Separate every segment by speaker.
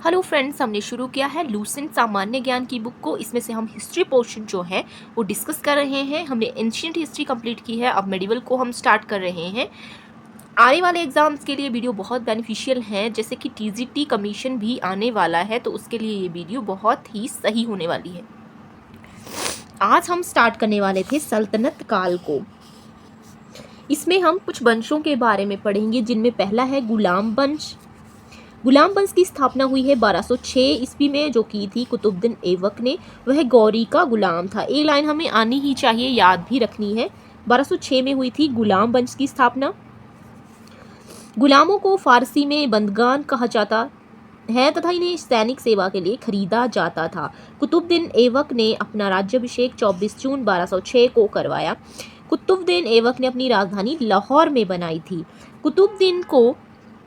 Speaker 1: Hello friends, हमने शुरू किया है लूसेंट सामान्य ज्ञान की बुक को। इसमें से हम हिस्ट्री पोर्शन जो है वो डिस्कस कर रहे हैं। हमने एंशिएंट हिस्ट्री कंप्लीट की है, अब मेडिवल को हम स्टार्ट कर रहे हैं। आने वाले एग्जाम्स के लिए वीडियो बहुत बेनिफिशियल है, जैसे कि टीजीटी कमीशन भी आने वाला है, तो उसके लिए ये वीडियो बहुत ही सही होने वाली है। आज हम स्टार्ट करने वाले थे सल्तनत काल को। इसमें हम कुछ वंशों के बारे में पढ़ेंगे, जिनमें पहला है गुलाम वंश। गुलाम वंश की स्थापना हुई है 1206 ईस्वी में, जो की थी कुतुबुद्दीन ऐबक ने। वह गौरी का गुलाम था। एक लाइन हमें आनी ही चाहिए, याद भी रखनी है। 1206 में हुई थी गुलाम वंश की स्थापना। गुलामों को फारसी में बंदगान कहा जाता है तथा इन्हें सैनिक सेवा के लिए खरीदा जाता था। कुतुबुद्दीन ऐबक ने अपना राज्याभिषेक 24 जून 1206 को करवाया। कुतुबुद्दीन ऐबक ने अपनी राजधानी लाहौर में बनाई थी।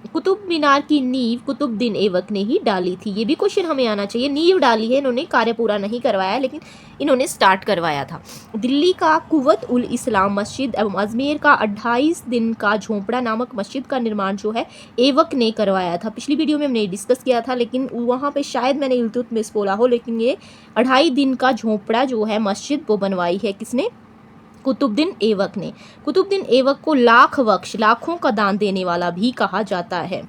Speaker 1: कुतुब मीनार की नींव कुतुबुद्दीन ऐबक ने ही डाली थी। ये भी क्वेश्चन हमें आना चाहिए। नींव डाली है इन्होंने, कार्य पूरा नहीं करवाया, लेकिन इन्होंने स्टार्ट करवाया था। दिल्ली का कुव्वत उल इस्लाम मस्जिद एवं अजमेर का 28 दिन का झोंपड़ा नामक मस्जिद का निर्माण जो है ऐबक ने करवाया था। पिछली वीडियो में हमने डिस्कस किया था, लेकिन वहाँ पे शायद मैंने इल्तुतमिश बोला हो, लेकिन ये 28 दिन का झोंपड़ा जो है मस्जिद वो बनवाई है किसने? कुतुबुद्दीन ऐबक ने। कुतुबुद्दीन ऐबक को लाख बख्श, लाखों का दान देने वाला भी कहा जाता है।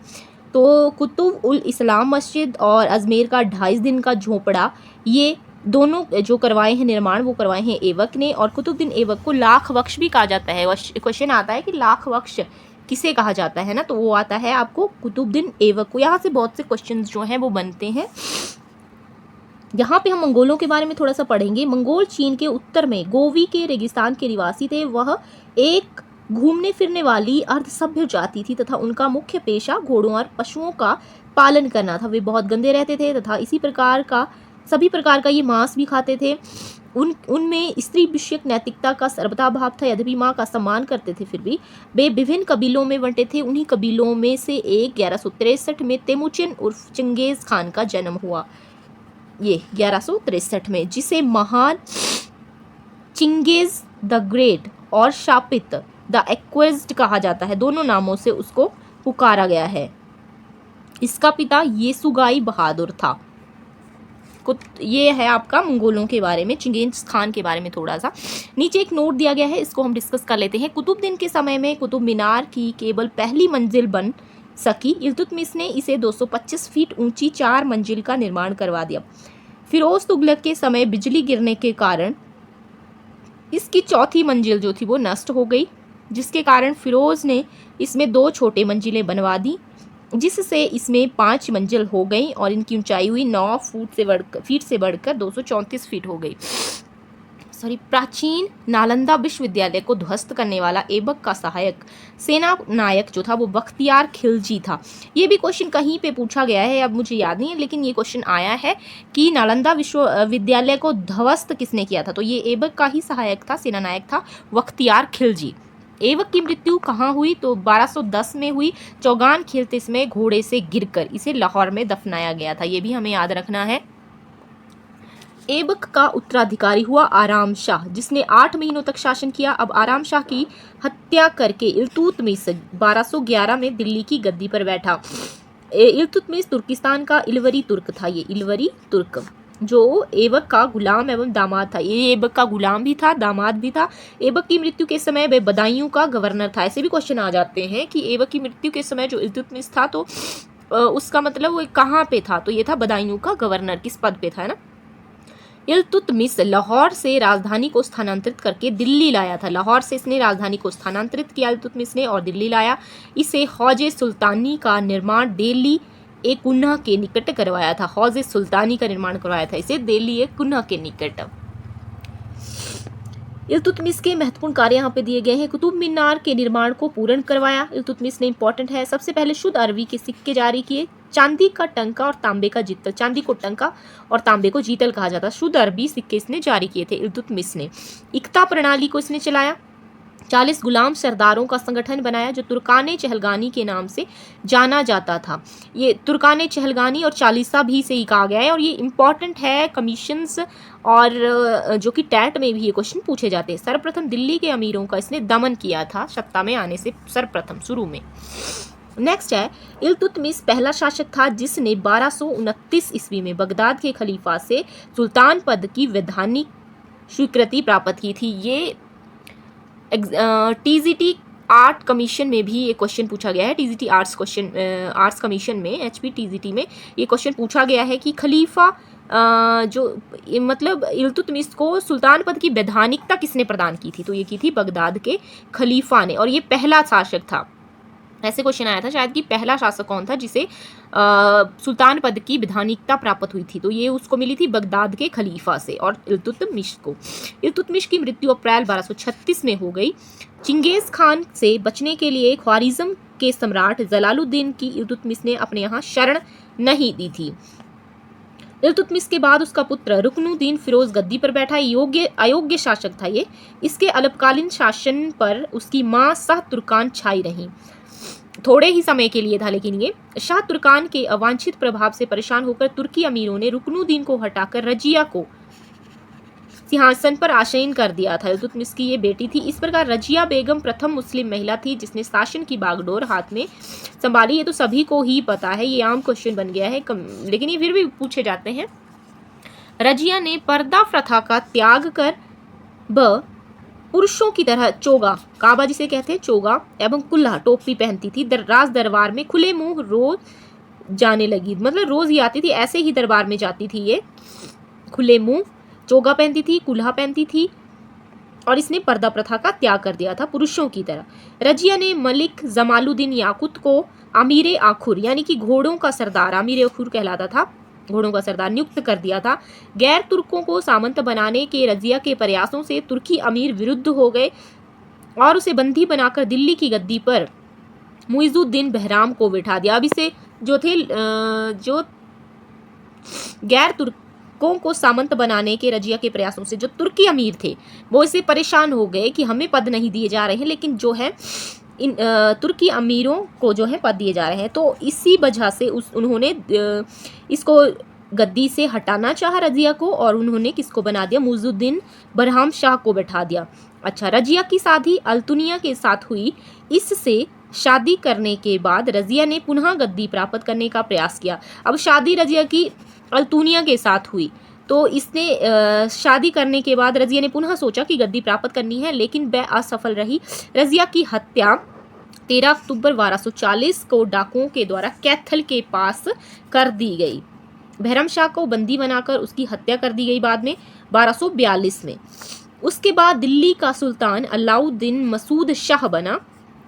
Speaker 1: तो कुतुब उल इस्लाम मस्जिद और अजमेर का 28 दिन का झोंपड़ा, ये दोनों जो करवाए हैं निर्माण, वो करवाए हैं ऐबक ने। और कुतुबुद्दीन ऐबक को लाख बख्श भी कहा जाता है। क्वेश्चन आता है कि लाख बख्श किसे कहा जाता है ना, तो वो आता है आपको कुतुबुद्दीन ऐबक को। यहाँ से बहुत से क्वेश्चन जो हैं वो बनते हैं। यहाँ पे हम मंगोलों के बारे में थोड़ा सा पढ़ेंगे। मंगोल चीन के उत्तर में गोवी के रेगिस्तान के निवासी थे। वह एक घूमने फिरने वाली अर्धसभ्य जाति थी तथा उनका मुख्य पेशा घोड़ों और पशुओं का पालन करना था। वे बहुत गंदे रहते थे तथा सभी प्रकार का ये मांस भी खाते थे। उनमें स्त्री विषयक नैतिकता का सर्वथा अभाव था। यद्यपि माँ का सम्मान करते थे, फिर भी वे विभिन्न कबीलों में बंटे थे। उन्हीं कबीलों में से एक 1163 में तेमुचिन उर्फ चंगेज खान का जन्म हुआ। ये 1163 में, जिसे महान चिंगेज द ग्रेट और शापित द एक्वेज्ड कहा जाता है। दोनों नामों से उसको पुकारा गया है। इसका पिता येसुगाई बहादुर था। ये है आपका मंगोलों के बारे में, चिंगेज खान के बारे में थोड़ा सा। नीचे एक नोट दिया गया है, इसको हम डिस्कस कर लेते हैं। कुतुबुद्दीन के समय में कुतुब मीनार की केवल पहली मंजिल बन सकी। इल्तुतमिश ने इसे 225 फीट ऊंची 4 मंजिल का निर्माण करवा दिया। फिरोज तुगलक के समय बिजली गिरने के कारण इसकी चौथी मंजिल जो थी वो नष्ट हो गई, जिसके कारण फिरोज ने इसमें 2 छोटे मंजिलें बनवा दी, जिससे इसमें 5 मंजिल हो गई और इनकी ऊंचाई हुई 9 फीट से बढ़कर 234 फीट हो गई। प्राचीन नालंदा विश्वविद्यालय को ध्वस्त करने वाला ऐबक का सहायक सेना नायक जो था वो बख्तियार खिलजी था। ये भी क्वेश्चन कहीं पे पूछा गया है, अब मुझे याद नहीं है, लेकिन ये क्वेश्चन आया है कि नालंदा विश्वविद्यालय को ध्वस्त किसने किया था, तो ये ऐबक का ही सहायक था, सेना नायक था बख्तियार खिलजी। ऐबक की मृत्यु कहाँ हुई, तो 1210 में हुई। चौगान खेलते समय घोड़े से गिरकर इसे लाहौर में दफनाया गया था। ये भी हमें याद रखना है। ऐबक का उत्तराधिकारी हुआ आराम शाह, जिसने 8 महीनों तक शासन किया। अब आराम शाह की हत्या करके इल्तुतमिश 1211 में दिल्ली की गद्दी पर बैठा। इल्तुतमिश तुर्किस्तान का इलवरी तुर्क था। ये इलवरी तुर्क जो ऐबक का गुलाम एवं दामाद था। ये ऐबक का गुलाम भी था, दामाद भी था। ऐबक की मृत्यु के समय वह बदायूं का गवर्नर था। ऐसे भी क्वेश्चन आ जाते हैं कि ऐबक की मृत्यु के समय जो इल्तुतमिश था, तो उसका मतलब वो कहाँ पे था, तो ये था बदायूं का गवर्नर, किस पद पे था ना। इल्तुतमिश लाहौर से राजधानी को स्थानांतरित करके दिल्ली लाया था। लाहौर से इसने राजधानी को स्थानांतरित किया इल्तुतमिश ने और दिल्ली लाया। इसे हौजे सुल्तानी का निर्माण दिल्ली एक कुन्हा के निकट करवाया था। हौजे सुल्तानी का निर्माण करवाया था इसे दिल्ली एक कुन्हा के निकट। इल्तुतमिश के महत्वपूर्ण कार्य यहाँ पे दिए गए हैं। कुतुब मीनार के निर्माण को पूर्ण करवाया इल्तुतमिश ने, इंपॉर्टेंट है। सबसे पहले शुद्ध अरबी के सिक्के जारी किए। चांदी का टंका और तांबे का जीतल, चांदी को टंका और तांबे को जीतल कहा जाता है। शुद्ध अरबी सिक्के इसने जारी किए थे इल्तुतमिश ने। इक्ता प्रणाली को इसने चलाया। 40 गुलाम सरदारों का संगठन बनाया, जो तुर्काने चहलगानी के नाम से जाना जाता था। ये तुर्काने चहलगानी और चालीसा भी से ही कहा गया है, और ये इंपॉर्टेंट है कमीशंस और जो कि टैट में भी ये क्वेश्चन पूछे जाते हैं। सर्वप्रथम दिल्ली के अमीरों का इसने दमन किया था सत्ता में आने से सर्वप्रथम शुरू में। नेक्स्ट है, इल्तुतमिश पहला शासक था जिसने 1229 ईस्वी में बगदाद के खलीफा से सुल्तान पद की वैधानिक स्वीकृति प्राप्त की थी। ये टीजीटी आर्ट कमीशन में भी ये क्वेश्चन पूछा गया है। टीजीटी आर्ट्स कमीशन में, एचपी टीजीटी में ये क्वेश्चन पूछा गया है कि खलीफा मतलब इल्तुतमिश को सुल्तान पद की वैधानिकता किसने प्रदान की थी, तो ये की थी बगदाद के खलीफा ने, और ये पहला शासक था। ऐसे क्वेश्चन आया था शायद कि पहला शासक कौन था जिसे सुल्तान पद की वैधानिकता प्राप्त हुई थी, तो ये उसको मिली थी बगदाद के खलीफा से और इल्तुतमिश को। इल्तुतमिश की मृत्यु अप्रैल 1236 में हो गई। चिंगेज खान से बचने के लिए ख्वारिज्म के सम्राट जलालुद्दीन की इल्तुतमिश ने अपने यहाँ शरण नहीं दी थी। इल्तुतमिश के बाद उसका पुत्र रुकनुद्दीन फिरोज गद्दी पर बैठा। अयोग्य शासक था ये। इसके अल्पकालीन शासन पर उसकी मां शाह तुर्कान छाई रही। थोड़े ही समय के लिए था लेकिन ये। शाह तुर्कान के अवांछित प्रभाव से परेशान होकर तुर्की अमीरों ने रुकनुद्दीन को हटाकर रजिया को सिंहासन पर आसीन कर दिया था। इल्तुतमिश की ये बेटी थी। इस प्रकार रजिया बेगम प्रथम मुस्लिम महिला थी जिसने शासन की बागडोर हाथ में संभाली। ये तो सभी को ही पता है, ये आम क्वेश्चन बन गया है, लेकिन ये फिर भी पूछे जाते हैं। रजिया ने पर्दा प्रथा का त्याग कर पुरुषों की तरह चोगा, काबा जिसे कहते हैं चोगा, एवं कुल्ला टोपी पहनती थी। राज दरबार में खुले मुंह रोज जाने लगी, मतलब रोज ही आती थी, ऐसे ही दरबार में जाती थी ये। खुले मुंह चोगा पहनती थी, कुल्हा पहनती थी, और इसने पर्दा प्रथा का त्याग कर दिया था पुरुषों की तरह। रजिया ने मलिक जमालुद्दीन याकुत को अमीर आखुर यानी कि घोड़ों का सरदार, अमीर आखुर कहलाता था, घोड़ों का सरदार नियुक्त कर दिया था। गैर तुर्कों को सामंत बनाने के रजिया के प्रयासों से तुर्की अमीर विरुद्ध हो गए और उसे बंदी बनाकर दिल्ली की गद्दी पर मुइजुद्दीन बहराम को बिठा दिया। अब इसे जो गैर तुर्कों को सामंत बनाने के रजिया के प्रयासों से जो तुर्की अमीर थे वो इससे परेशान हो गए कि हमें पद नहीं दिए जा रहे हैं, लेकिन जो है इन तुर्की अमीरों को जो है पद दिए जा रहे हैं। तो इसी वजह से उन्होंने इसको गद्दी से हटाना चाहा रजिया को, और उन्होंने किसको बना दिया, मुइजुद्दीन बरहाम शाह को बैठा दिया। अच्छा, रजिया की शादी अल्तुनिया के साथ हुई। इससे शादी करने के बाद रजिया ने पुनः गद्दी प्राप्त करने का प्रयास किया। अब शादी रजिया की अल्तुनिया के साथ हुई, तो इसने शादी करने के बाद रजिया ने पुनः सोचा कि गद्दी प्राप्त करनी है, लेकिन वह असफल रही। रजिया की हत्या 13 अक्टूबर 1240 को डाकुओं के द्वारा कैथल के पास कर दी गई। बहरम शाह को बंदी बनाकर उसकी हत्या कर दी गई बाद में 1242 में। उसके बाद दिल्ली का सुल्तान अलाउद्दीन मसूद शाह बना,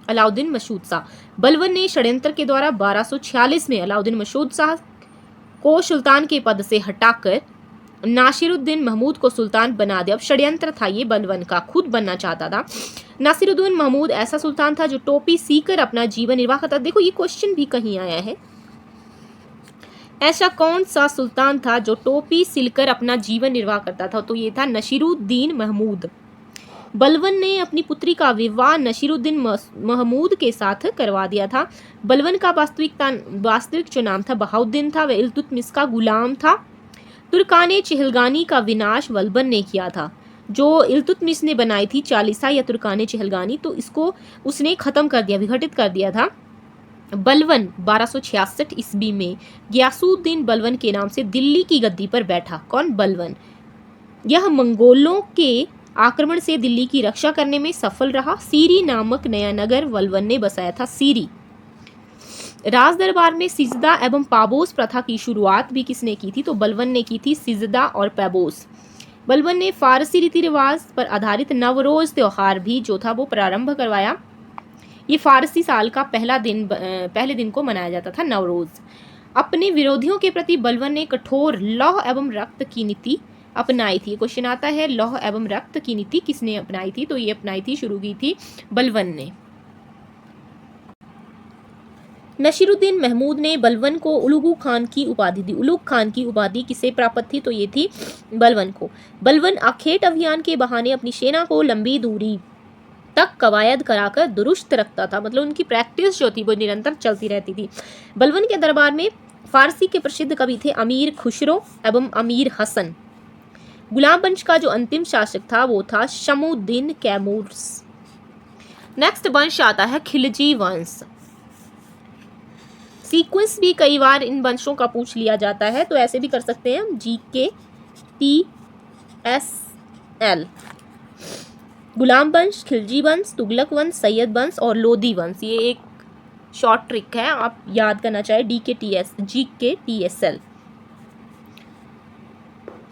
Speaker 1: अलाउद्दीन मसूद शाह। बलबन ने षड्यंत्र के द्वारा 1246 में अलाउद्दीन मसूद शाह को सुल्तान के पद से हटाकर नासिरुद्दीन महमूद को सुल्तान बना दिया। अब षड्यंत्र था ये बलबन का, खुद बनना चाहता था। नासिरुद्दीन महमूद ऐसा सुल्तान था जो टोपी सीकर अपना जीवन निर्वाह करता। देखो ये क्वेश्चन भी कहीं आया है, ऐसा कौन सा सुल्तान था जो टोपी सिलकर अपना जीवन निर्वाह करता था, तो ये था नसीरुद्दीन महमूद। बलबन ने अपनी पुत्री का विवाह नसीरुद्दीन महमूद के साथ करवा दिया था। बलबन का वास्तविक जो नाम था बहाउद्दीन था, वह इल्तुतमिश का गुलाम था। तुर्काने चहलगानी का विनाश बलबन ने किया था। जो इल्तुतमिश ने बनाई थी चालीसा या तुर्काने चहलगानी, तो इसको उसने खत्म कर दिया, विघटित कर दिया था। बलबन 1266 ईस्वी में गियासुद्दीन बलबन के नाम से दिल्ली की गद्दी पर बैठा। कौन? बलबन। यह मंगोलों के आक्रमण से दिल्ली की रक्षा करने में सफल रहा। सीरी नामक नया नगर बलबन ने बसाया था, सीरी। राज दरबार में सिजदा एवं पाबोस प्रथा की शुरुआत भी किसने की थी, तो बलबन ने की थी, सिजदा और पाबोस। बलबन ने फारसी रीति रिवाज पर आधारित नवरोज त्योहार भी जो था वो प्रारंभ करवाया। ये फारसी साल का पहले दिन को मनाया जाता था, नवरोज। अपने विरोधियों के प्रति बलबन ने कठोर लौह एवं रक्त की नीति अपनाई थी। क्वेश्चन आता है लौह एवं रक्त की नीति किसने अपनाई थी, तो ये अपनाई थी, शुरू की थी बलबन ने। नसीरुद्दीन महमूद ने बलबन को उलुगु खान की उपाधि दी। उलुग खान की उपाधि किसे प्राप्त थी, तो ये थी बलबन को। बलबन अखेट अभियान के बहाने अपनी सेना को लंबी दूरी तक कवायद कराकर दुरुस्त रखता था, मतलब उनकी प्रैक्टिस जो थी वो निरंतर चलती रहती थी। बलबन के दरबार में फारसी के प्रसिद्ध कवि थे अमीर खुसरो एवं अमीर हसन। गुलाम वंश का जो अंतिम शासक था वो था शमुद्दीन कैमूर्स। नेक्स्ट वंश आता है खिलजी वंश। सीक्वेंस भी कई बार इन वंशों का पूछ लिया जाता है, तो ऐसे भी कर सकते हैं हम, GKTSL। गुलाम वंश, खिलजी वंश, तुगलक वंश, सैयद वंश और लोधी वंश, ये एक शॉर्ट ट्रिक है, आप याद करना चाहे GKTSL।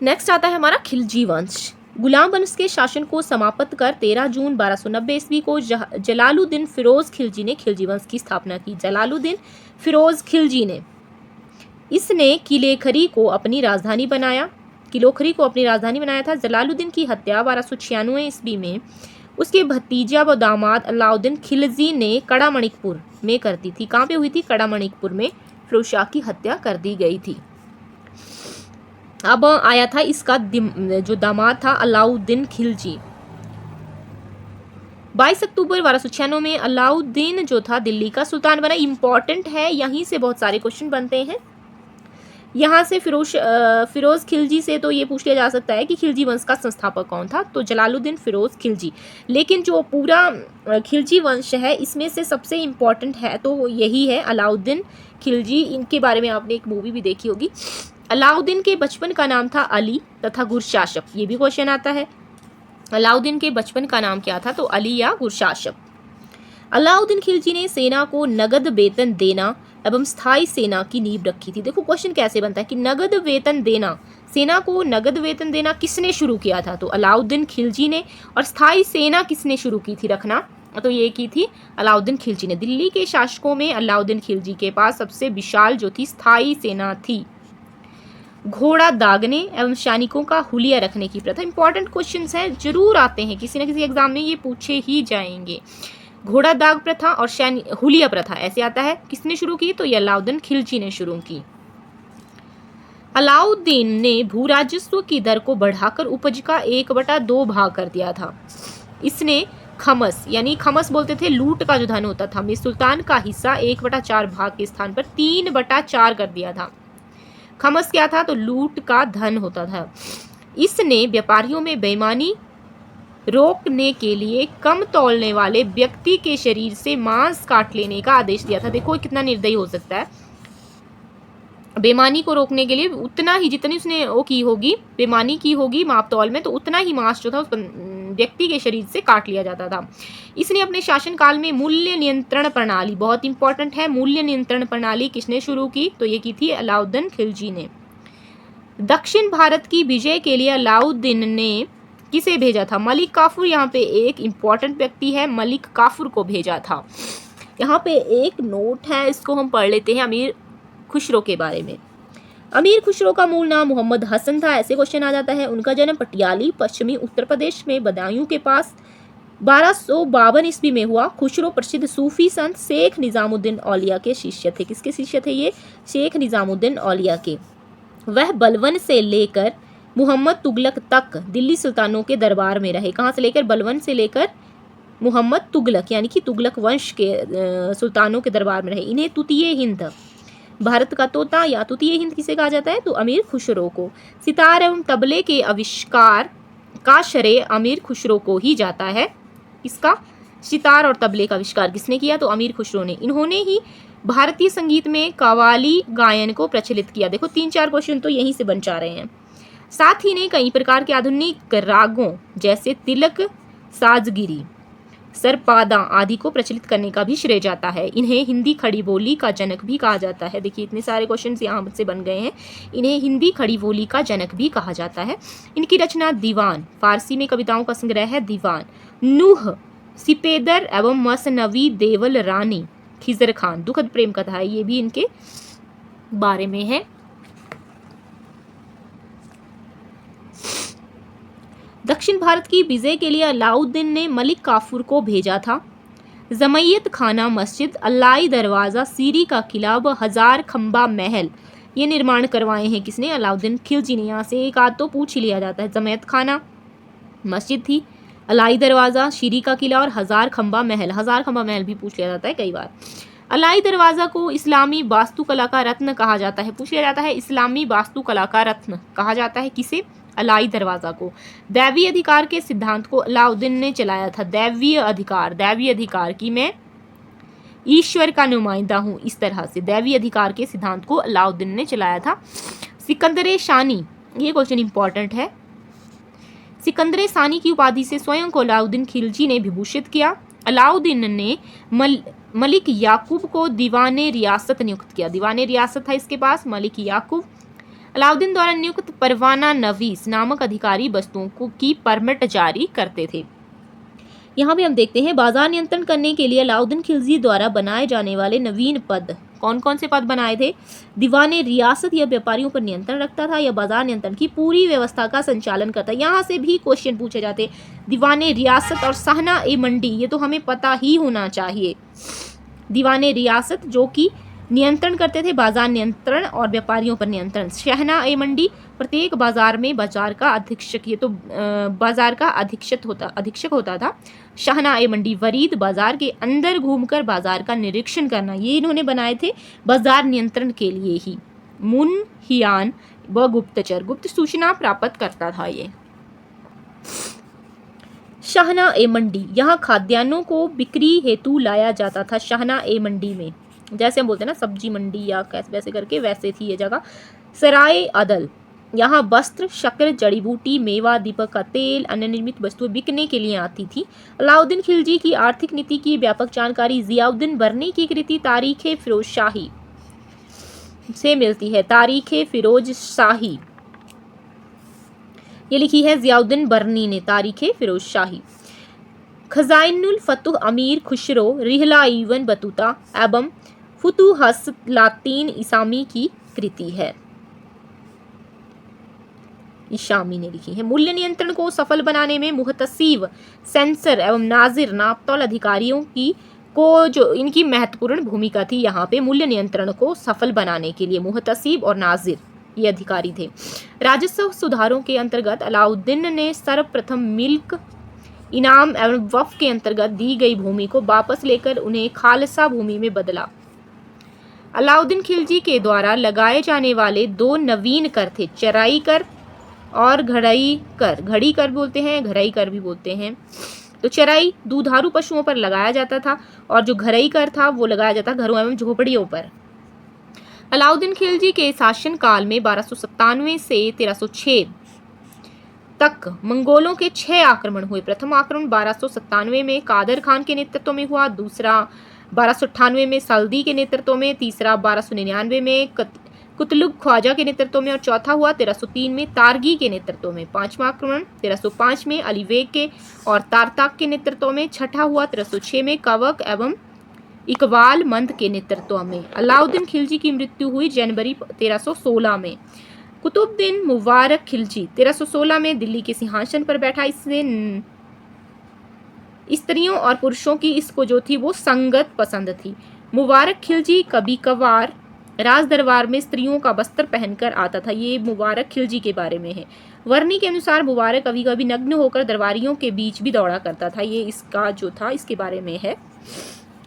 Speaker 1: नेक्स्ट आता है हमारा खिलजी वंश। गुलाम वंश के शासन को समाप्त कर 13 जून 1290 ईस्वी को जलालुद्दीन फिरोज खिलजी ने खिलजी वंश की स्थापना की। जलालुद्दीन फिरोज खिलजी ने, इसने किलेखरी को अपनी राजधानी बनाया था। जलालुद्दीन की हत्या 1296 ईस्वी में उसके भतीजा व दामाद अलाउद्दीन खिलजी ने कड़ामणिकपुर में कर दी थी। कहाँ पे हुई थी? कड़ामणिकपुर में फिरोज शाह की हत्या कर दी गई थी। अब आया था इसका जो दामाद था अलाउद्दीन खिलजी। 22 अक्टूबर 1296 में अलाउद्दीन जो था दिल्ली का सुल्तान बना। इंपॉर्टेंट है, यहीं से बहुत सारे क्वेश्चन बनते हैं। यहाँ से फिरोज खिलजी से तो ये पूछ लिया जा सकता है कि खिलजी वंश का संस्थापक कौन था, तो जलालुद्दीन फिरोज खिलजी। लेकिन जो पूरा खिलजी वंश है इसमें से सबसे इम्पॉर्टेंट है तो यही है अलाउद्दीन खिलजी। इनके बारे में आपने एक मूवी भी देखी होगी। अलाउद्दीन के बचपन का नाम था अली तथा गुरशासप, ये भी क्वेश्चन आता है। अलाउद्दीन के बचपन का नाम क्या था? तो अली या गुरशासप। अलाउद्दीन खिलजी ने सेना को नगद वेतन देना एवं स्थायी सेना की नींव रखी थी। देखो क्वेश्चन कैसे बनता है कि नगद वेतन देना, सेना को नगद वेतन देना किसने शुरू किया था? तो अलाउद्दीन खिलजी ने। और स्थायी सेना किसने शुरू की थी रखना? तो ये की थी अलाउद्दीन खिलजी ने। दिल्ली के शासकों में अलाउद्दीन खिलजी के पास सबसे विशाल जो थी स्थायी सेना थी। घोड़ा दागने एवं सैनिकों का हुलिया रखने की प्रथा। इंपॉर्टेंट क्वेश्चंस हैं, जरूर आते हैं, किसी न किसी एग्जाम में ये पूछे ही जाएंगे। घोड़ा दाग प्रथा और हुलिया प्रथा ऐसे आता है, किसने शुरू की? तो ये अलाउद्दीन खिलजी ने शुरू की। अलाउद्दीन ने भू राजस्व की दर को बढ़ाकर उपज का 1/2 भाग कर दिया था। इसने खमस, यानी खमस बोलते थे लूट का जो धन होता था, में सुल्तान का हिस्सा 1/4 भाग के स्थान पर 3/4 कर दिया था। खमस क्या था? तो लूट का धन होता था। इसने व्यापारियों में बेईमानी रोकने के लिए कम तौलने वाले व्यक्ति के शरीर से मांस काट लेने का आदेश दिया था। देखो कितना निर्दयी हो सकता है। बेईमानी को रोकने के लिए उतना ही, जितनी उसने वो की होगी, बेईमानी की होगी माप तौल में, तो उतना ही मांस जो था उस व्यक्ति के शरीर से काट लिया जाता था। इसने अपने शासनकाल में मूल्य नियंत्रण प्रणाली, बहुत इंपॉर्टेंट है, मूल्य नियंत्रण प्रणाली किसने शुरू की? तो ये की थी अलाउद्दीन खिलजी ने। दक्षिण भारत की विजय के लिए अलाउद्दीन ने किसे भेजा था? मलिक काफूर, यहाँ पे एक इंपॉर्टेंट व्यक्ति है, मलिक काफूर को भेजा था। यहाँ पे एक नोट है, इसको हम पढ़ लेते हैं अमीर खुसरो के बारे में। अमीर खुसरो का मूल नाम मोहम्मद हसन था, ऐसे क्वेश्चन आ जाता है। उनका जन्म पटियाली पश्चिमी उत्तर प्रदेश में बदायूं के पास 1252 ईस्वी में हुआ। खुसरो प्रसिद्ध सूफी संत शेख निजामुद्दीन औलिया के शिष्य थे। किसके शिष्य थे ये? शेख निजामुद्दीन औलिया के। वह बलवन से लेकर मोहम्मद तुगलक तक दिल्ली सुल्तानों के दरबार में रहे। कहाँ से लेकर? बलवन से लेकर मोहम्मद तुगलक, यानी कि तुगलक वंश के सुल्तानों के दरबार में रहे। इन्हें तुतीय हिंद, भारत का तोता या तुतीय हिंद किसे कहा जाता है? तो अमीर खुसरो को। सितार एवं तबले के आविष्कार का श्रेय अमीर खुसरो को ही जाता है। इसका सितार और तबले का आविष्कार किसने किया? तो अमीर खुसरो ने। इन्होंने ही भारतीय संगीत में कव्वाली गायन को प्रचलित किया। देखो 3-4 क्वेश्चन तो यहीं से बन जा रहे हैं। साथ ही ने कई प्रकार के आधुनिक रागों जैसे तिलक, साजगिरी, सरपादा आदि को प्रचलित करने का भी श्रेय जाता है। इन्हें हिंदी खड़ी बोली का जनक भी कहा जाता है। देखिए इतने सारे क्वेश्चंस यहाँ से बन गए हैं। इन्हें हिंदी खड़ी बोली का जनक भी कहा जाता है। इनकी रचना दीवान, फारसी में कविताओं का संग्रह है दीवान, नूह, सिपेदर एवं मसनवी, देवल रानी, खिजर खान, दुखद प्रेम कथा है, ये भी इनके बारे में है। दक्षिण भारत की विजय के लिए अलाउद्दीन ने मलिक काफूर को भेजा था। जमैयत खाना मस्जिद, अल्लाई दरवाज़ा, सीरी का किला व 1000 खंबा महल ये निर्माण करवाए हैं किसने? अलाउद्दीन खिलजी ने। यहाँ से एक आध तो पूछ ही लिया जाता है। जमैयत खाना मस्जिद थी, अलाई दरवाज़ा, सीरी का किला और 1000 खंबा महल। 1000 खंबा महल भी पूछ लिया जाता है कई बार। अलाई दरवाज़ा को इस्लामी वास्तुकला का रत्न कहा जाता है। पूछ लिया जाता है इस्लामी वास्तुकला का रत्न कहा जाता है किसे? अलाई दरवाज़ा को। दैवीय अधिकार के सिद्धांत को अलाउद्दीन ने चलाया था। दैवीय अधिकार की मैं ईश्वर का नुमाइंदा हूँ, इस तरह से दैवी अधिकार के सिद्धांत को अलाउद्दीन ने चलाया था। सिकंदर सानी, ये क्वेश्चन इंपॉर्टेंट है। सिकंदर सानी की उपाधि से स्वयं को अलाउद्दीन खिलजी ने विभूषित किया। अलाउद्दीन ने मलिक याकूब को दीवाने रियासत नियुक्त किया। दीवाने रियासत था इसके पास, मलिक याकूब। अलाउद्दीन द्वारा नियुक्त परवाना नवीस नामक अधिकारी वस्तुओं को की परमिट जारी करते थे। यहाँ भी हम देखते हैं बाजार नियंत्रण करने के लिए अलाउद्दीन खिलजी द्वारा बनाए जाने वाले नवीन पद, कौन कौन से पद बनाए थे? दीवाने रियासत या व्यापारियों पर नियंत्रण रखता था, या बाजार नियंत्रण की पूरी व्यवस्था का संचालन करता। यहाँ से भी क्वेश्चन पूछे जाते, दीवाने रियासत और शाहना ए मंडी, ये तो हमें पता ही होना चाहिए। दीवाने रियासत जो कि नियंत्रण करते थे बाजार नियंत्रण और व्यापारियों पर नियंत्रण। शाहना ए मंडी प्रत्येक बाजार में बाजार का अधीक्षक, ये तो बाजार का अधीक्षक होता था। शाहना ए मंडी वरीद, बाजार के अंदर घूमकर बाजार का निरीक्षण करना, ये इन्होंने बनाए थे बाजार नियंत्रण के लिए ही। मुनहियान व गुप्तचर, गुप्त सूचना प्राप्त करता था ये। शाहना ए मंडी, यहाँ खाद्यान्नों को बिक्री हेतु लाया जाता था शाहना ए मंडी में, जैसे हम बोलते हैं ना सब्जी मंडी या कैसे वैसे करके, वैसे थी ये जगह। सराय अदल, यहाँ वस्त्र, शक्कर, जड़ी बूटी, मेवा, दीपक का तेल, अन्य निर्मित वस्तुएं बिकने के लिए आती थी। अलाउद्दीन खिलजी की आर्थिक नीति की व्यापक जानकारी जियाउद्दीन बरनी की कृति तारीख फिरोज शाही से मिलती है। तारीख फिरोज शाही ये लिखी है जियाउद्दीन बरनी ने, तारीख फिरोज शाही। खजाइनुल फतुह अमीर खुसरो, रिहला इवन बतूता एवं फुतुहस लातीन इसामी की कृति है, इशामी ने लिखी है। मूल्य नियंत्रण को सफल बनाने में मुहतसिब, सेंसर एवं नाजिर नापतौल अधिकारियों की को जो इनकी महत्वपूर्ण भूमिका थी। यहाँ पे मूल्य नियंत्रण को सफल बनाने के लिए मुहतसिब और नाजिर ये अधिकारी थे। राजस्व सुधारों के अंतर्गत अलाउद्दीन ने सर्वप्रथम मिल्क इनाम एवं वक्फ के अंतर्गत दी गई भूमि को वापस लेकर उन्हें खालसा भूमि में बदला। अलाउद्दीन खिलजी के द्वारा लगाए जाने वाले दो नवीन कर थे, चराई कर और घड़ई कर। घड़ी कर बोलते हैं, घड़ई कर भी बोलते हैं। तो चराई दूधारू पशुओं पर लगाया जाता था और जो घड़ई कर था वो लगाया जाता घरों एवं झोपड़ियों पर। अलाउद्दीन खिलजी के शासन काल में 1297 से 1306 तक मंगोलों के 6 आक्रमण हुए। प्रथम आक्रमण 1297 में कादर खान के नेतृत्व में हुआ, दूसरा 1298 में सल्दी के नेतृत्व में, तीसरा 1299 में कुतलुग ख्वाजा के नेतृत्व में और चौथा हुआ 1303 में तारगी के नेतृत्व में। पांचवा आक्रमण 1305 में अलीबेग के और तारताक के नेतृत्व में। छठा हुआ 1306 में कवक एवं इकबाल मंद के नेतृत्व में। अलाउद्दीन खिलजी की मृत्यु हुई जनवरी 1316 में। कुतुबुद्दीन मुबारक खिलजी 1316 में दिल्ली के सिंहासन पर बैठा। इससे स्त्रियों और पुरुषों की इसको जो थी वो संगत पसंद थी। मुबारक खिलजी कभी कभार राज दरबार में स्त्रियों का वस्त्र पहनकर आता था। ये मुबारक खिलजी के बारे में है। वर्णी के अनुसार मुबारक कभी कभी नग्न होकर दरबारियों के बीच भी दौड़ा करता था। ये इसका जो था इसके बारे में है,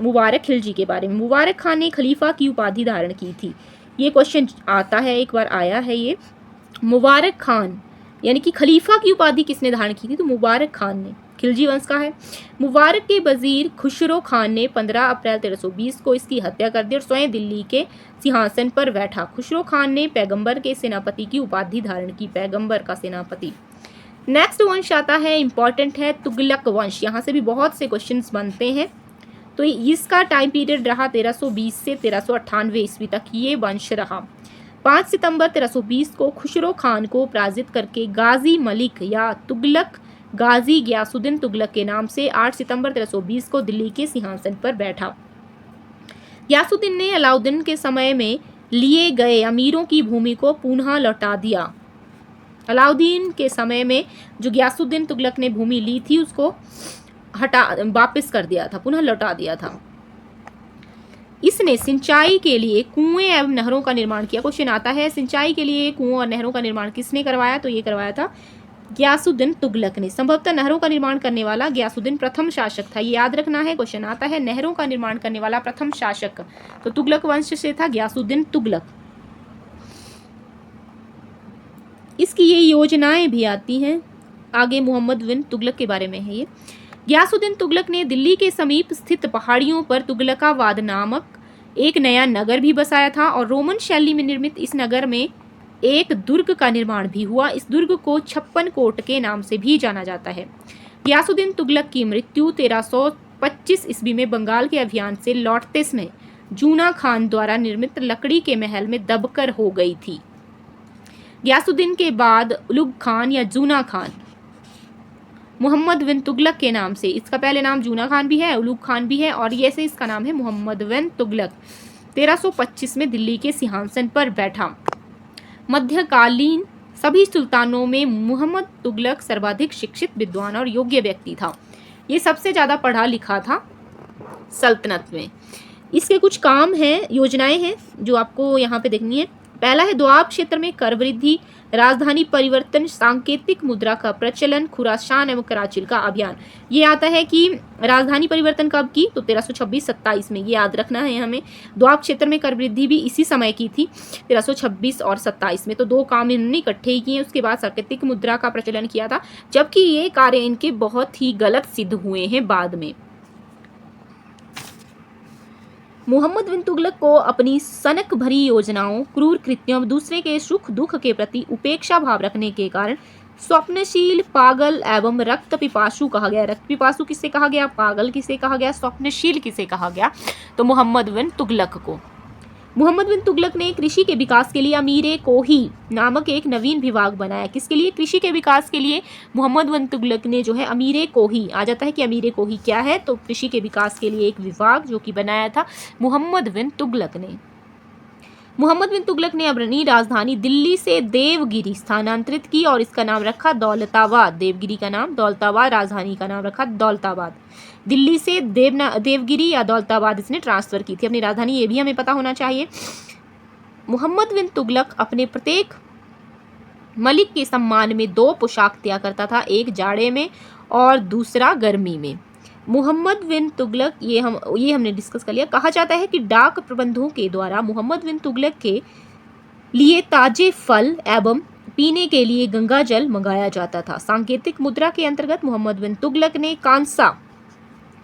Speaker 1: मुबारक खिलजी के बारे में। मुबारक खान ने खलीफा की उपाधि धारण की थी। ये क्वेश्चन आता है, एक बार आया है ये। मुबारक खान यानी कि खलीफा की उपाधि किसने धारण की थी? तो मुबारक खान ने, खिलजी वंश का है। मुबारक के वजीर खुसरो खान ने 15 अप्रैल 1320 को इसकी हत्या कर दी और स्वयं दिल्ली के सिंहासन पर बैठा। खुसरो खान ने पैगंबर के सेनापति की उपाधि धारण की, पैगंबर का सेनापति। नेक्स्ट वंश आता है, इंपॉर्टेंट है, तुगलक वंश। यहाँ से भी बहुत से क्वेश्चंस बनते हैं। तो इसका टाइम पीरियड रहा 1320 से 1398 ईस्वी तक ये वंश रहा। 5 सितंबर 1320 को खुसरो खान को पराजित करके गाजी मलिक या तुगलक गाजी गयासुद्दीन तुगलक के नाम से 8 सितंबर 1320 को दिल्ली के सिंहासन पर बैठा। गयासुद्दीन ने अलाउद्दीन के समय में लिए गए अमीरों की भूमि को पुनः लौटा दिया। अलाउद्दीन के समय में जो गयासुद्दीन तुगलक ने भूमि ली थी उसको वापस कर दिया था, पुनः लौटा दिया था। इसने सिंचाई के लिए कुएं एवं नहरों का निर्माण किया। क्वेश्चन आता है, सिंचाई के लिए कुओं और नहरों का निर्माण किसने करवाया? तो ये करवाया था गयासुद्दीन तुगलक ने। संभवतः नहरों का निर्माण करने वाला गयासुद्दीन प्रथम शासक था, ये याद रखना है। क्वेश्चन आता है, नहरों का निर्माण करने वाला प्रथम शासक, तो तुगलक वंश से था गयासुद्दीन तुगलक। इसकी ये योजनाएं भी आती हैं आगे, मोहम्मद बिन तुगलक के बारे में है ये। गयासुद्दीन तुगलक ने दिल्ली के समीप स्थित पहाड़ियों पर तुगलकाबाद नामक एक नया नगर भी बसाया था और रोमन शैली में निर्मित इस नगर में एक दुर्ग का निर्माण भी हुआ। इस दुर्ग को 56 कोट के नाम से भी जाना जाता है। गयासुद्दीन तुगलक की मृत्यु 1325 ईस्वी में बंगाल के अभियान से लौटते समय जूना खान द्वारा निर्मित लकड़ी के महल में दबकर हो गई थी। गयासुद्दीन के बाद उलुग खान या जूना खान मोहम्मद बिन तुगलक के नाम से, इसका पहले नाम जूना खान भी है, उलुग खान भी है और ये से इसका नाम है मोहम्मद बिन तुगलक, 1325 में दिल्ली के सिंहासन पर बैठा। मध्यकालीन सभी सुल्तानों में मोहम्मद तुगलक सर्वाधिक शिक्षित, विद्वान और योग्य व्यक्ति था। ये सबसे ज़्यादा पढ़ा लिखा था सल्तनत में। इसके कुछ काम हैं, योजनाएं हैं जो आपको यहाँ पे देखनी है। पहला है दोआब क्षेत्र में कर वृद्धि, राजधानी परिवर्तन, सांकेतिक मुद्रा का प्रचलन, खुरासान एवं कराची का अभियान। ये आता है कि राजधानी परिवर्तन कब की, तो 1326-27 में, ये याद रखना है हमें। दोआब क्षेत्र में कर वृद्धि भी इसी समय की थी, 1326 और 27 में, तो दो काम इन्होंने इकट्ठे ही किए। उसके बाद सांकेतिक मुद्रा का प्रचलन किया था, जबकि ये कार्य इनके बहुत ही गलत सिद्ध हुए हैं बाद में। मोहम्मद बिन तुगलक को अपनी सनक भरी योजनाओं, क्रूर कृत्यों, दूसरे के सुख दुख के प्रति उपेक्षा भाव रखने के कारण स्वप्नशील, पागल एवं रक्त पिपासु कहा गया। रक्त पिपासु किसे कहा गया, पागल किसे कहा गया, स्वप्नशील किसे कहा गया, तो मोहम्मद बिन तुगलक को। मोहम्मद बिन तुगलक ने कृषि के विकास के लिए अमीरे कोही नामक एक नवीन विभाग बनाया। किसके लिए, कृषि के विकास के लिए मोहम्मद बिन तुगलक ने जो है अमीरे कोही, आ जाता है कि अमीरे कोही क्या है, तो कृषि के विकास के लिए एक विभाग जो कि बनाया था मोहम्मद बिन तुगलक ने। मोहम्मद बिन तुगलक ने अपनी राजधानी दिल्ली से देवगिरी स्थानांतरित की और इसका नाम रखा दौलताबाद। देवगिरी का नाम दौलताबाद, राजधानी का नाम रखा दौलताबाद। दिल्ली से देवगिरी या दौलताबाद इसने ट्रांसफर की थी अपनी राजधानी, ये भी हमें पता होना चाहिए। मोहम्मद बिन तुगलक अपने प्रत्येक मलिक के सम्मान में 2 पोशाक दिया करता था, एक जाड़े में और दूसरा गर्मी में। मोहम्मद बिन तुगलक, ये हमने डिस्कस कर लिया। कहा जाता है कि डाक प्रबंधों के द्वारा मोहम्मद बिन तुगलक के लिए ताजे फल एवं पीने के लिए गंगा जल मंगाया जाता था। सांकेतिक मुद्रा के अंतर्गत मोहम्मद बिन तुगलक ने कांसा,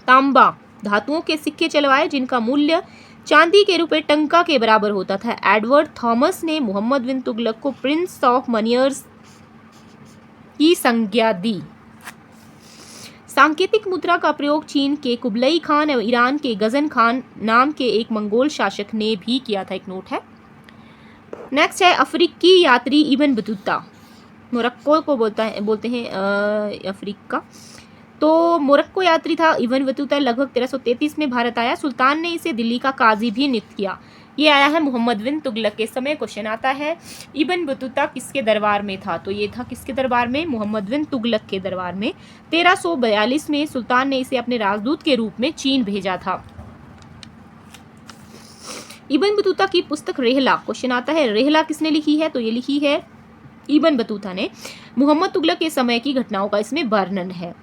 Speaker 1: तांबा धातुओं के सिक्के चलवाए जिनका मूल्य चांदी के रुपए टंका के बराबर होता था। एडवर्ड थॉमस ने मोहम्मद बिन तुगलक को प्रिंस ऑफ मनियर्स की संज्ञा दी। सांकेतिक मुद्रा का प्रयोग चीन के कुबलई खान एवं ईरान के गजन खान नाम के एक मंगोल शासक ने भी किया था, एक नोट है। नेक्स्ट है अफ्रीकी यात्री इब्न बतूता। मोरक्को को बोलते हैं अफ्रीका। तो मोरक्को यात्री था इब्न बतूता, लगभग 1333 में भारत आया। सुल्तान ने इसे दिल्ली का काजी भी नियुक्त किया। ये आया है मोहम्मद बिन तुगलक के समय। क्वेश्चन आता है इब्न बतूता किसके दरबार में था, तो ये था किसके दरबार में, मोहम्मद बिन तुगलक के दरबार में। 1342 में सुल्तान ने इसे अपने राजदूत के रूप में चीन भेजा था। इब्न बतूता की पुस्तक रेहला, क्वेश्चन आता है रेहला किसने लिखी है, तो ये लिखी है इब्न बतूता ने। मोहम्मद तुगलक के समय की घटनाओं का इसमें वर्णन है।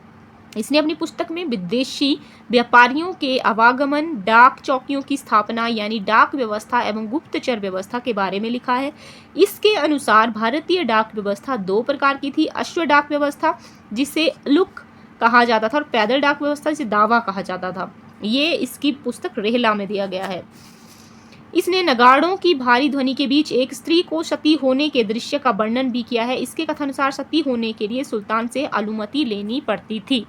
Speaker 1: इसने अपनी पुस्तक में विदेशी व्यापारियों के आवागमन, डाक चौकियों की स्थापना यानी डाक व्यवस्था एवं गुप्तचर व्यवस्था के बारे में लिखा है। इसके अनुसार भारतीय डाक व्यवस्था 2 प्रकार की थी, अश्व डाक व्यवस्था जिसे लुक कहा जाता था और पैदल डाक व्यवस्था जिसे दावा कहा जाता था। ये इसकी पुस्तक रेहला में दिया गया है। इसने नगाड़ों की भारी ध्वनि के बीच एक स्त्री को सती होने के दृश्य का वर्णन भी किया है। इसके कथानुसार सती होने के लिए सुल्तान से अनुमति लेनी पड़ती थी।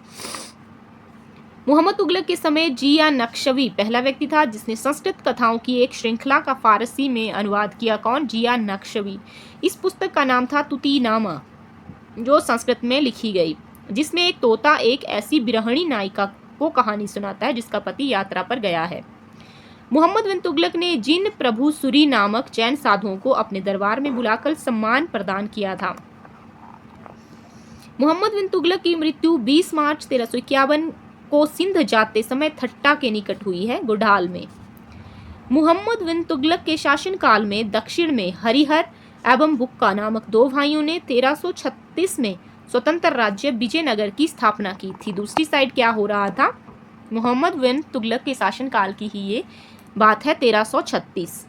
Speaker 1: मोहम्मद तुगलक के समय जिया नक्शवी पहला व्यक्ति था जिसने संस्कृत कथाओं की एक श्रृंखला का फारसी में अनुवाद किया। कौन, जिया नक्शवी। इस पुस्तक का नाम था तुतीनामा, जो संस्कृत में लिखी गई, जिसमें एक तोता एक ऐसी बिरहणी नायिका को कहानी सुनाता है जिसका पति यात्रा पर गया है। मोहम्मद बिन तुगलक ने जिन प्रभु सुरी नामक जैन साधुओं को अपने दरबार में बुलाकर सम्मान प्रदान किया था। मोहम्मद बिन तुगलक की मृत्यु 20 मार्च 1351 को सिंध जाते समय थट्टा के निकट हुई है, गुडाल में। मोहम्मद बिन तुगलक के शासनकाल में दक्षिण में हरिहर एवं बुक्का नामक 2 भाइयों ने 1336 में स्वतंत्र राज्य विजयनगर की स्थापना की थी। दूसरी साइड क्या हो रहा था, मोहम्मद बिन तुगलक के शासनकाल की ही ये बात है। 1336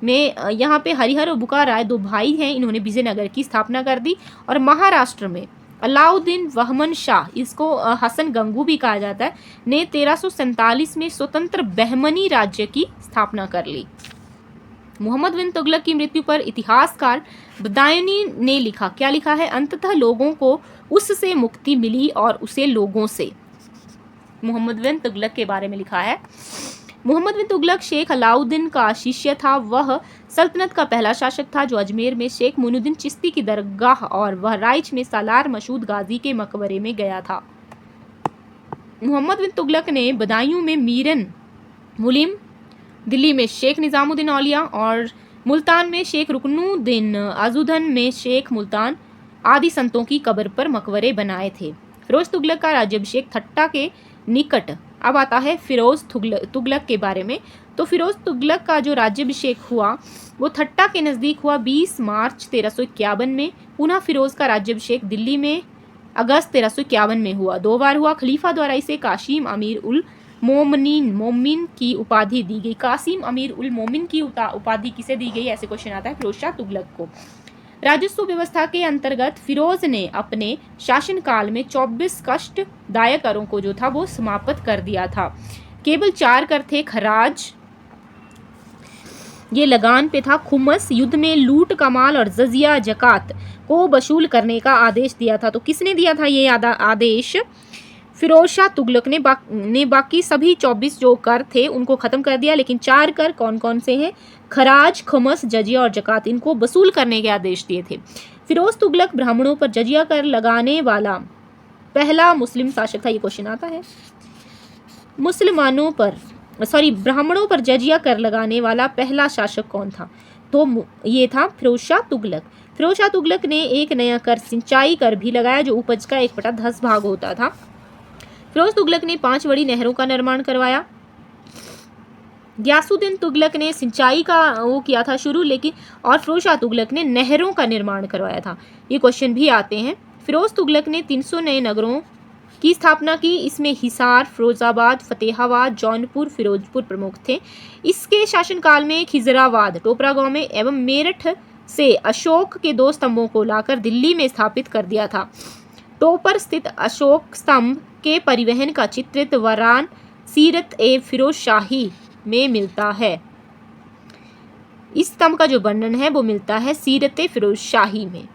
Speaker 1: में यहाँ पे हरिहर और बुक्का राय 2 भाई हैं, इन्होंने विजयनगर की स्थापना कर दी। और महाराष्ट्र में अलाउद्दीन वहमन शाह, इसको हसन गंगू भी कहा जाता है, ने 1347 में स्वतंत्र बहमनी राज्य की स्थापना कर ली। मोहम्मद बिन तुगलक की मृत्यु पर इतिहासकार बदायूनी ने लिखा, क्या लिखा है? अंततः लोगों को उससे मुक्ति मिली और उसे लोगों से। मोहम्मद बिन तुगलक के बारे में लिखा है, मोहम्मद बिन तुगलक शेख अलाउद्दीन का शिष्य था। वह सल्तनत का पहला शासक था जो अजमेर में शेख मुइनुद्दीन चिश्ती की दरगाह और बहराइच में सालार मसूद गाजी के मकबरे में गया था। मोहम्मद बिन तुगलक ने बदायूं में मीरन मुलिम, दिल्ली में शेख निजामुद्दीन औलिया और मुल्तान में शेख रुकनुद्दीन अजुदन में शेख मुल्तान आदि संतों की कब्र पर मकबरे बनाए थे। फिरोज तुगलक का राज्याभिषेक ठट्टा के निकट, अब आता है फिरोज तुगलक के बारे में। तो फिरोज तुगलक का जो राज्याभिषेक हुआ वो ठट्टा के नज़दीक हुआ 20 मार्च 1351 में। पुनः फिरोज का राज्याभिषेक दिल्ली में अगस्त 1351 में हुआ। 2 बार हुआ। खलीफा द्वारा इसे कासिम अमीर उल मोमिन की उपाधि दी गई। कासिम अमीर उल मोमिन की उपाधि किसे दी गई? ऐसे क्वेश्चन आता है फिरोज शाह तुगलक को। राजस्व व्यवस्था के अंतर्गत फिरोज ने अपने शासनकाल में 24 कष्टदायक करों को जो था वो समाप्त कर दिया था। केवल 4 कर थे। खराज, ये लगान पे था। खुमस, युद्ध में लूट कमाल और जजिया जकात को वसूल करने का आदेश दिया था। तो किसने दिया था ये आदेश? फिरोज शाह तुगलक ने बाकी सभी 24 जो कर थे उनको खत्म कर दिया, लेकिन 4 कर कौन कौन से हैं? खराज, खमस, जजिया और जकात, इनको वसूल करने के आदेश दिए थे। फिरोज तुगलक ब्राह्मणों पर जजिया कर लगाने वाला पहला मुस्लिम शासक था। ये क्वेश्चन आता है। ब्राह्मणों पर जजिया कर लगाने वाला पहला शासक कौन था? तो ये था फिरोज शाह तुगलक। फिरोज शाह तुगलक ने एक नया कर सिंचाई कर भी लगाया जो उपज का 1/10 भाग होता था। फिरोज तुगलक ने 5 बड़ी नहरों का निर्माण करवाया। गयासुद्दीन तुगलक ने सिंचाई का वो किया था शुरू, लेकिन और फिरोज शाह तुगलक ने नहरों का निर्माण करवाया था। ये क्वेश्चन भी आते हैं। फिरोज तुगलक ने 300 नए नगरों की स्थापना की। इसमें हिसार, फिरोजाबाद, फतेहाबाद, जौनपुर, फिरोजपुर प्रमुख थे। इसके शासनकाल में खिजराबाद, टोपरा गांव में एवं मेरठ से अशोक के 2 स्तंभों को लाकर दिल्ली में स्थापित कर दिया था। टोपर स्थित अशोक स्तंभ के परिवहन का चित्रित वरान सीरत ए फिरोज शाही में मिलता है। इस स्तंभ का जो वर्णन है वो मिलता है सीरत ए फिरोज शाही में।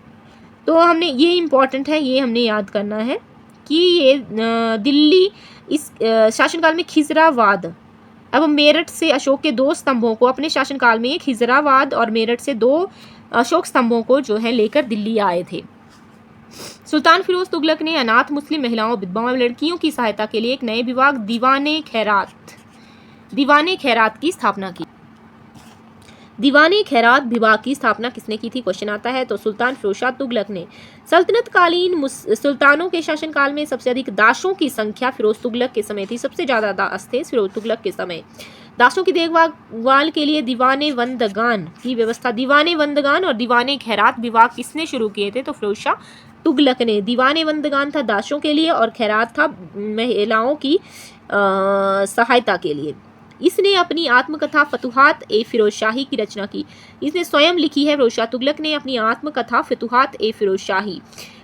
Speaker 1: तो हमने ये इम्पोर्टेंट है, ये हमने याद करना है कि ये दिल्ली इस शासनकाल में खिजराबाद एवं मेरठ से अशोक के 2 स्तंभों को, अपने शासनकाल में खिजराबाद और मेरठ से 2 अशोक स्तंभों को जो है लेकर दिल्ली आए थे। सुल्तान फिरोज तुगलक ने अनाथ मुस्लिम महिलाओं, विधवाओं, लड़कियों की सहायता के लिए एक नए विभाग दीवाने खैरात की स्थापना की। दीवाने खैरात विभाग की स्थापना किसने की थी? क्वेश्चन आता है। तो सुल्तान फिरोज शाह तुगलक ने। सल्तनतकालीन सुल्तानों के शासनकाल में सबसे अधिक दासों की संख्या फिरोज तुगलक के समय थी। सबसे ज्यादा दास थे फिरोज तुगलक के समय। दासों की देखभाल के लिए दीवाने वंदगान की व्यवस्था, दीवाने वंदगान और दीवाने खैरात विभाग किसने शुरू किए थे? तो फिरोज शाह तुगलक ने। दीवाने वंदगान था दासों के लिए और खैरात था महिलाओं की सहायता के लिए। इसने अपनी आत्मकथा फतुहात ए फिरोज शाही की रचना की। इसने स्वयं लिखी है। फिरोज शाह तुगलक ने अपनी आत्मकथा फतुहात ए फिरोज शाही।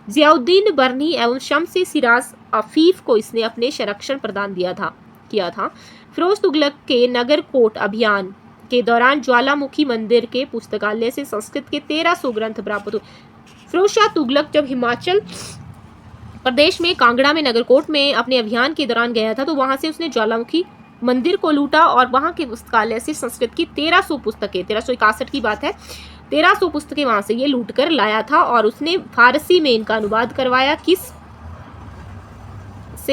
Speaker 1: जियाउद्दीन बरनी एवं शम्स सिराज अफीफ को इसने अपने संरक्षण प्रदान किया था। फिरोज तुगलक के नगर कोट अभियान के दौरान ज्वालामुखी मंदिर के पुस्तकालय से संस्कृत के 1300 ग्रंथ प्राप्त हुए। फिरोज शाह तुगलक जब हिमाचल प्रदेश में कांगड़ा में नगरकोट में अपने अभियान के दौरान गया था तो वहां से उसने ज्वालामुखी मंदिर को लूटा और वहां के पुस्तकालय से संस्कृत की 1300 पुस्तकें, 1361 की बात है, 1300 पुस्तकें वहां से ये लूट कर लाया था और उसने फारसी में इनका अनुवाद करवाया।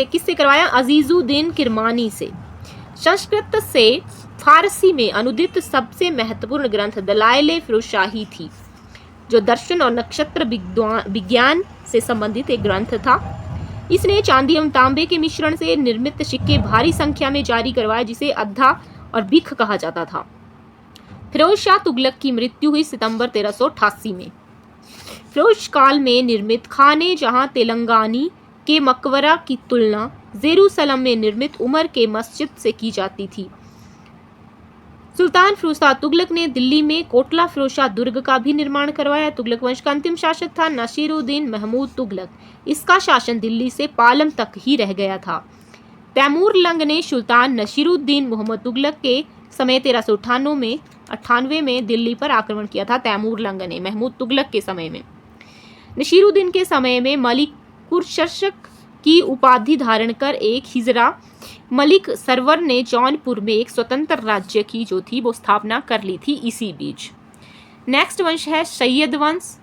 Speaker 1: किससे करवाया? अजीजुद्दीन किरमानी से। संस्कृत से फारसी में अनुदित सबसे महत्वपूर्ण ग्रंथ दलाइल फिरोज शाही थी, जो दर्शन और नक्षत्र विज्ञान से संबंधित एक ग्रंथ था। इसने चांदी एवं तांबे के मिश्रण से निर्मित सिक्के भारी संख्या में जारी करवाए, जिसे अद्धा और बिख कहा जाता था। फिरोज शाह तुगलक की मृत्यु हुई सितंबर 1388 में। फिरोज काल में निर्मित खाने जहां तेलंगानी के मकबरा की तुलना जेरूसलम में निर्मित उमर के मस्जिद से की जाती थी। सुल्तान फिरोजशाह तुगलक ने दिल्ली में कोटला फिरोजशाह दुर्ग का भी निर्माण करवाया। तुगलक वंश का अंतिम शासक था नसीरुद्दीन महमूद तुगलक। इसका शासन दिल्ली से पालम तक ही रह गया था। तैमूर लंग ने सुल्तान नसीरुद्दीन मोहम्मद तुगलक के समय 1398 में दिल्ली पर आक्रमण किया था। तैमूर लंग ने महमूद तुगलक के समय में। नसीरुद्दीन के समय में मलिक-उर-शासक की उपाधि धारण कर एक हिजरा मलिक सरवर ने जौनपुर में एक स्वतंत्र राज्य की जो थी वो स्थापना कर ली थी इसी बीच। नेक्स्ट वंश है सैयद वंश।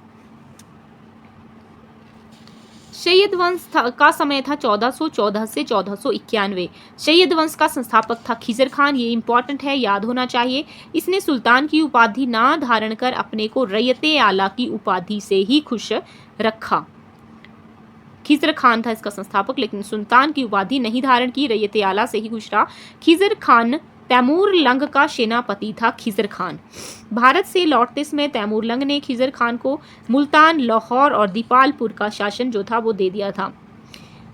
Speaker 1: सैयद वंश का समय था 1414 से 1491। सैयद वंश का संस्थापक था खिजर खान। ये इंपॉर्टेंट है, याद होना चाहिए। इसने सुल्तान की उपाधि ना धारण कर अपने को रैयते आला की उपाधि से ही खुश रखा। खिजर खान था इसका संस्थापक, लेकिन सुल्तान की उपाधि नहीं धारण की, रैयते आला से ही खुश रहा। खिजर खान तैमूर लंग का सेनापति था। खिजर खान भारत से लौटते समय तैमूर लंग ने खिजर खान को मुल्तान, लाहौर और दीपालपुर का शासन जो था वो दे दिया था।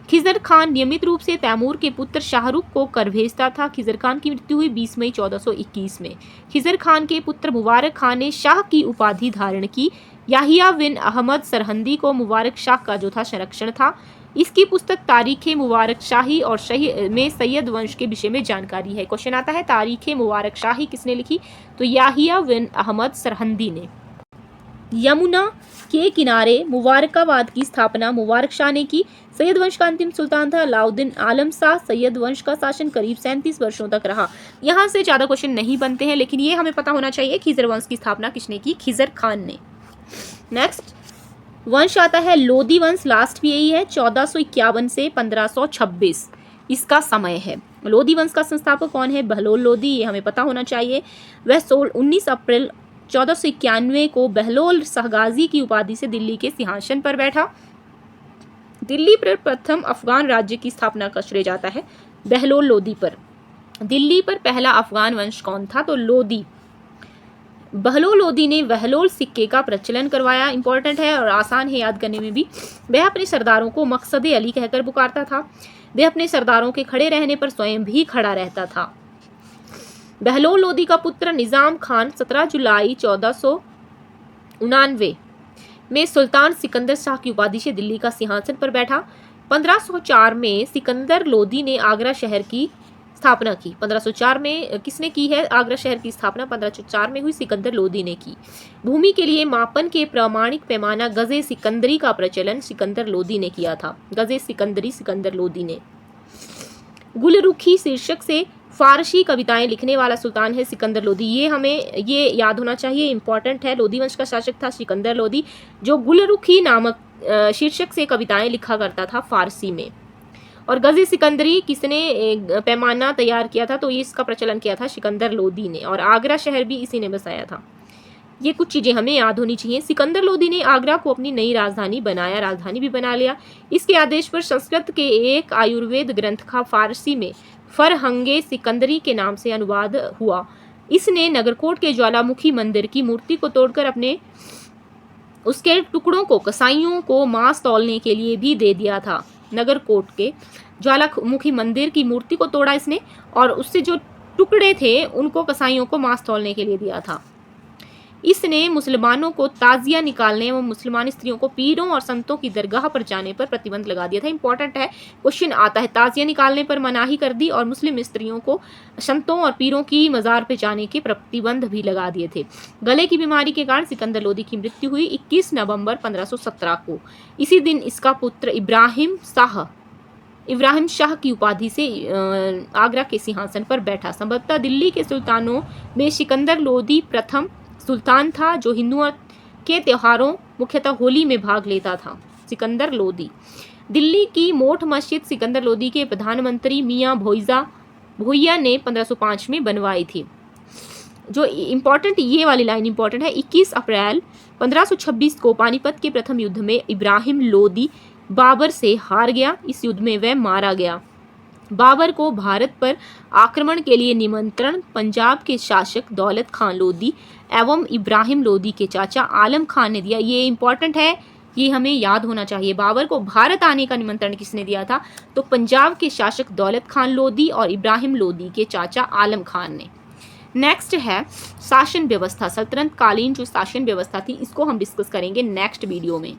Speaker 1: खिजर खान नियमित रूप से तैमूर के पुत्र शाहरुख को कर भेजता था। खिजर खान की मृत्यु हुई 20 मई 1421 में। खिजर खान के पुत्र मुबारक खान ने शाह की उपाधि धारण की। याहिया बिन अहमद सरहंदी को मुबारक शाह का जो था संरक्षण था। इसकी पुस्तक तारीख मुबारक शाही और शही में सैयद वंश के विषय में जानकारी है। क्वेश्चन आता है तारीख मुबारक शाही किसने लिखी? तो याहिया बिन अहमद सरहंदी ने। यमुना के किनारे मुबारकाबाद की स्थापना मुबारक शाह ने की। सैयद वंश का अंतिम सुल्तान था अलाउद्दीन आलम शाह। सैयद वंश का शासन करीब 37 वर्षों तक रहा। यहाँ से ज़्यादा क्वेश्चन नहीं बनते हैं, लेकिन ये हमें पता होना चाहिए खिजर वंश की स्थापना किसने की? खिजर खान ने। नेक्स्ट वंश आता है लोदी वंश। लास्ट भी यही है, 1451 से 1526 इसका समय है। लोदी वंश का संस्थापक कौन है? बहलोल लोदी। ये हमें पता होना चाहिए। वह 19 अप्रैल 1491 को बहलोल सहगाजी की उपाधि से दिल्ली के सिंहासन पर बैठा। दिल्ली पर प्रथम अफगान राज्य की स्थापना का श्रेय जाता है बहलोल लोदी पर। दिल्ली पर पहला अफगान वंश कौन था? तो लोदी। बहलोल लोदी ने बहलोल सिक्के का प्रचलन करवाया। इंपॉर्टेंट है और आसान है याद करने में भी। वह अपने सरदारों को मकसद अली कहकर पुकारता था। वह अपने सरदारों के खड़े रहने पर स्वयं भी खड़ा रहता था। बहलोल लोदी का पुत्र निजाम खान 17 जुलाई 1499 में सुल्तान सिकंदर शाह की उपाधि से दिल्ली का सिंहासन पर बैठा। 1504 में सिकंदर लोदी ने आगरा शहर की स्थापना की। 1504 में किसने की है आगरा शहर की स्थापना? 1504 में हुई, सिकंदर लोदी ने की। भूमि के लिए मापन के प्रामाणिक पैमाना गजे सिकंदरी का प्रचलन सिकंदर लोदी ने किया था। गजे सिकंदरी सिकंदर लोदी ने। गुलरुखी शीर्षक से फारसी कविताएं लिखने वाला सुल्तान है सिकंदर लोदी। ये हमें ये याद होना चाहिए, इंपॉर्टेंट है। लोदी वंश का शासक था सिकंदर लोदी, जो गुलरुखी नामक शीर्षक से कविताएं लिखा करता था फारसी में। और गज़े सिकंदरी किसने पैमाना तैयार किया था? तो ये इसका प्रचलन किया था सिकंदर लोदी ने। और आगरा शहर भी इसी ने बसाया था। ये कुछ चीज़ें हमें याद होनी चाहिए। सिकंदर लोदी ने आगरा को अपनी नई राजधानी बनाया, राजधानी भी बना लिया। इसके आदेश पर संस्कृत के एक आयुर्वेद ग्रंथ का फारसी में फरहंगे सिकंदरी के नाम से अनुवाद हुआ। इसने नगरकोट के ज्वालामुखी मंदिर की मूर्ति को तोड़कर उसके टुकड़ों को कसाईयों को मांस तौलने के लिए भी दे दिया था। नगरकोट के ज्वालामुखी मंदिर की मूर्ति को तोड़ा इसने और उससे जो टुकड़े थे उनको कसाईयों को मांस तौलने के लिए दिया था। इसने मुसलमानों को ताजिया निकालने व मुसलमान स्त्रियों को पीरों और संतों की दरगाह पर जाने पर प्रतिबंध लगा दिया था। इंपॉर्टेंट है, क्वेश्चन आता है। ताजिया निकालने पर मनाही कर दी और मुस्लिम स्त्रियों को संतों और पीरों की मज़ार पर जाने के प्रतिबंध भी लगा दिए थे। गले की बीमारी के कारण सिकंदर लोदी की मृत्यु हुई 21 नवंबर 1517 को। इसी दिन इसका पुत्र इब्राहिम शाह की उपाधि से आगरा के सिंहासन पर बैठा। संभवतः दिल्ली के सुल्तानों में सिकंदर लोदी प्रथम सुल्तान था जो हिंदुओं के त्योहारों मुख्यतः होली में भाग लेता था। सिकंदर लोदी। दिल्ली की मोठ मस्जिद सिकंदर लोदी के प्रधानमंत्री मियां भोइया ने 1505 में बनवाई थी। जो इम्पोर्टेंट, ये वाली लाइन इम्पोर्टेंट है। 21 अप्रैल 1526 को पानीपत के प्रथम युद्ध में इब्राहिम लोदी बाबर से हार गया। इस युद्ध में वह मारा गया। बाबर को भारत पर आक्रमण के लिए निमंत्रण पंजाब के शासक दौलत खान लोदी एवं इब्राहिम लोदी के चाचा आलम खान ने दिया। ये इंपॉर्टेंट है, ये हमें याद होना चाहिए। बाबर को भारत आने का निमंत्रण किसने दिया था? तो पंजाब के शासक दौलत खान लोदी और इब्राहिम लोदी के चाचा आलम खान ने। नेक्स्ट है शासन व्यवस्था, सल्तनत कालीन जो शासन व्यवस्था थी इसको हम डिस्कस करेंगे नेक्स्ट वीडियो में।